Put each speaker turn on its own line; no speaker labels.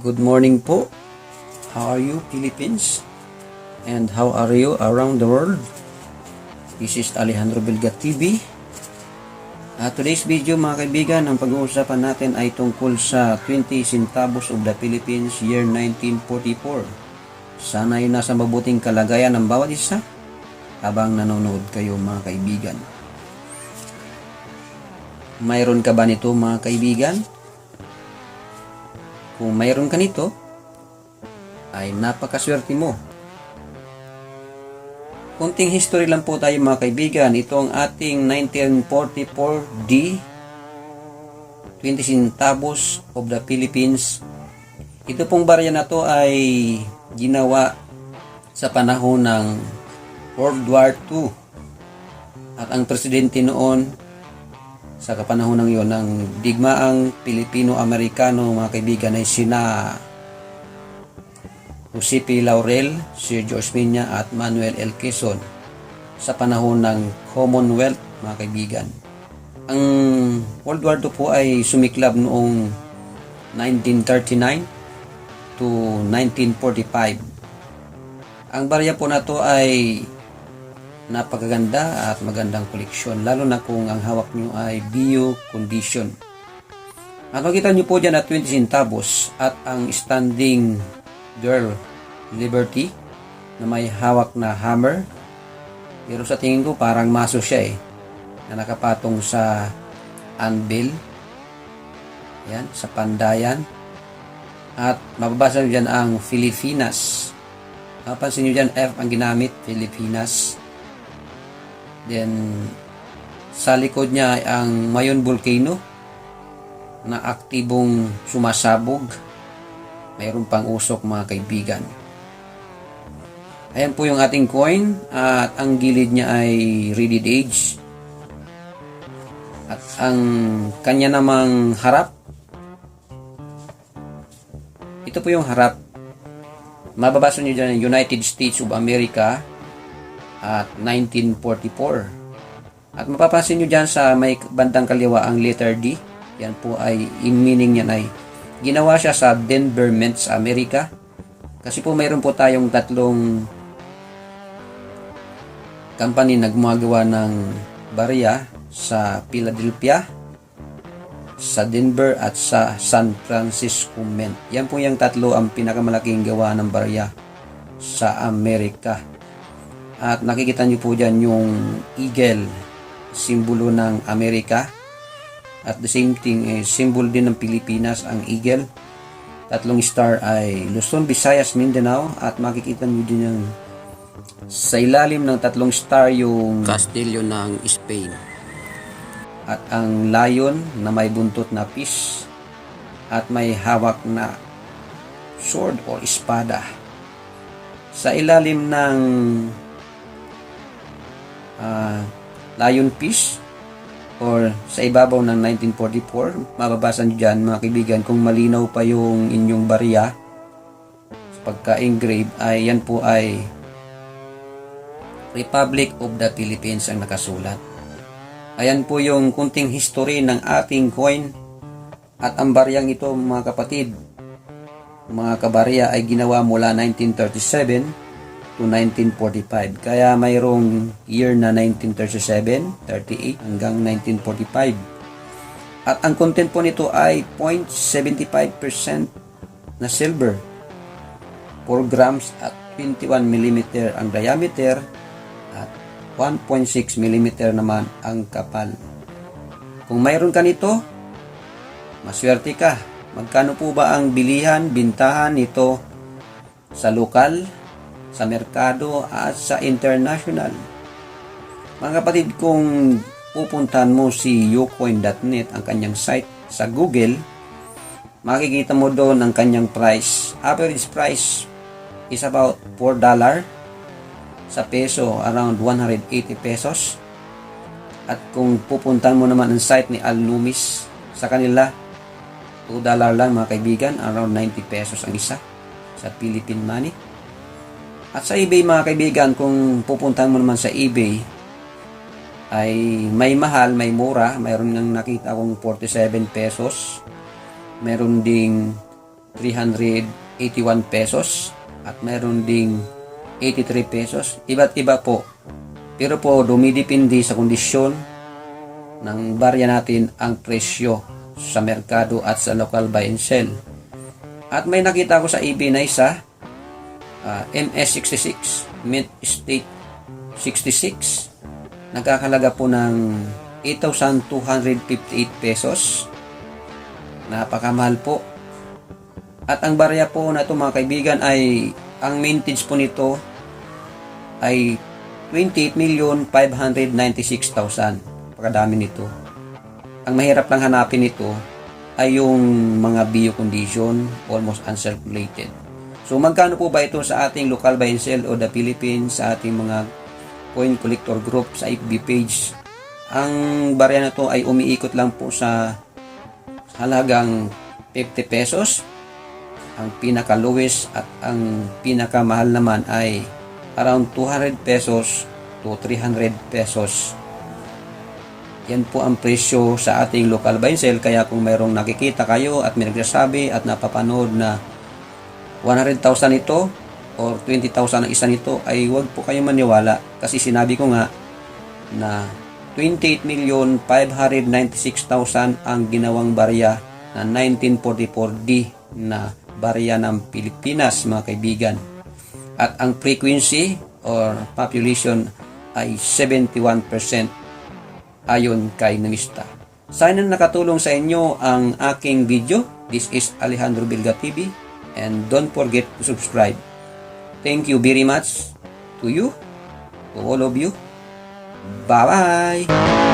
Good morning po. How are you, Philippines? And how are you around the world? This is Alejandro Belga TV. Today's video mga kaibigan, ang pag-uusapan natin ay tungkol sa 20 centavos of the Philippines year 1944. Sana'y nasa mabuting kalagayan ng bawat isa habang nanonood kayo mga kaibigan. Mayroon ka ba nito mga kaibigan? Kung mayroon ka nito, ay napakaswerte mo. Kunting history lang po tayo mga kaibigan. Ito ang ating 1944D 20 centavos of the Philippines. Ito pong barya na to ay ginawa sa panahon ng World War II. At ang presidente noon sa kapanahon ng iyon ng digmaang Pilipino-Amerikano mga kaibigan ay sina Jose P. Laurel, Sir George Minya at Manuel L. Quezon sa panahon ng Commonwealth mga kaibigan. Ang World War II po ay sumiklab noong 1939 to 1945. Ang barya po na to ay napakaganda at magandang koleksyon, lalo na kung ang hawak nyo ay bio condition. At makita nyo po dyan at 20 centavos at ang standing girl Liberty na may hawak na hammer, pero sa tingin ko parang maso siya na nakapatong sa anvil, yan, sa pandayan. At mababasa nyo dyan ang Filipinas. Mapansin nyo dyan F ang ginamit, Filipinas. Then sa likod niya ay ang Mayon Volcano na aktibong sumasabog. Mayroon pang usok mga kaibigan. Ayan po yung ating coin at ang gilid niya ay reeded edge. At ang kanya namang harap, ito po yung harap. Mababasa niyo dyan United States of America at 1944. At mapapansin nyo dyan sa may bandang kaliwa ang letter D. Yan po ay, in meaning niyan ay ginawa siya sa Denver Mint sa Amerika. Kasi po mayroon po tayong tatlong company na gumagawa ng barya sa Philadelphia, sa Denver at sa San Francisco Mint. Yan po yung tatlo ang pinakamalaking gawa ng barya sa Amerika. At nakikita nyo po dyan yung eagle, simbolo ng Amerika. At the same thing, symbol din ng Pilipinas ang eagle. Tatlong star ay Luzon, Visayas, Mindanao. At makikita nyo din yung sa ilalim ng tatlong star yung kastilyo ng Spain. At ang lion na may buntot na fish at may hawak na sword o espada. Sa ilalim ng lionfish or sa ibabaw ng 1944, mababasa nyo dyan mga kaibigan, kung malinaw pa yung inyong barya sa pagka-engrave, ay yan po ay Republic of the Philippines ang nakasulat. Ayan po yung kunting history ng ating coin. At ang baryang ito mga kapatid, mga kabarya, ay ginawa mula 1937 to 1945. Kaya mayroong year na 1937, 38 hanggang 1945. At ang content po nito ay 0.75% na silver, 4 grams at 21 mm ang diameter at 1.6 mm naman ang kapal. Kung mayroon ka nito, maswerte ka. Magkano po ba ang bilihan, bintahan nito sa lokal, sa merkado at sa international? Mga kapatid, kung pupuntahan mo si ucoin.net, ang kanyang site sa Google, makikita mo doon ang kanyang price. Average price is about $4 sa peso, around 180 pesos. At kung pupuntahan mo naman ang site ni Al Loomis, sa kanila $2 lang mga kaibigan, around 90 pesos ang isa sa Philippine money. At sa eBay mga kaibigan, kung pupuntahan mo naman sa eBay, ay may mahal, may mura. Mayroon nang nakita akong 47 pesos. Meron ding 381 pesos at mayroon ding 83 pesos. Iba't iba po. Pero po dumidepende sa kondisyon ng barya natin ang presyo sa merkado at sa local buy and sell. At may nakita ko sa eBay na isa, MS66, Mint State 66, nagkakalaga po ng 8,258 pesos. Napakamahal po. At ang barya po na ito mga kaibigan ay, ang mintage po nito ay 28,596,000. Pakadami nito. Ang mahirap lang hanapin nito ay yung mga bio-condition, almost uncirculated. So magkano po ba ito sa ating local buy and sell o the Philippines, sa ating mga coin collector group sa FB page? Ang barya na to ay umiikot lang po sa halagang 50 pesos. Ang pinaka-lowest at ang pinakamahal naman ay around 200 pesos to 300 pesos. Yan po ang presyo sa ating local buy and sell. Kaya kung mayroong nakikita kayo at may nagsasabi at napapanood na 100,000 ito or 20,000 ang isa nito, ay huwag po kayong maniwala. Kasi sinabi ko nga na 28,596,000 ang ginawang barya na 1944D na barya ng Pilipinas mga kaibigan. At ang frequency or population ay 71% ayon kay Numista. Sana nakatulong sa inyo ang aking video. This is Alejandro Bilga TV and don't forget to subscribe. Thank you very much to you, to all of you. Bye-bye!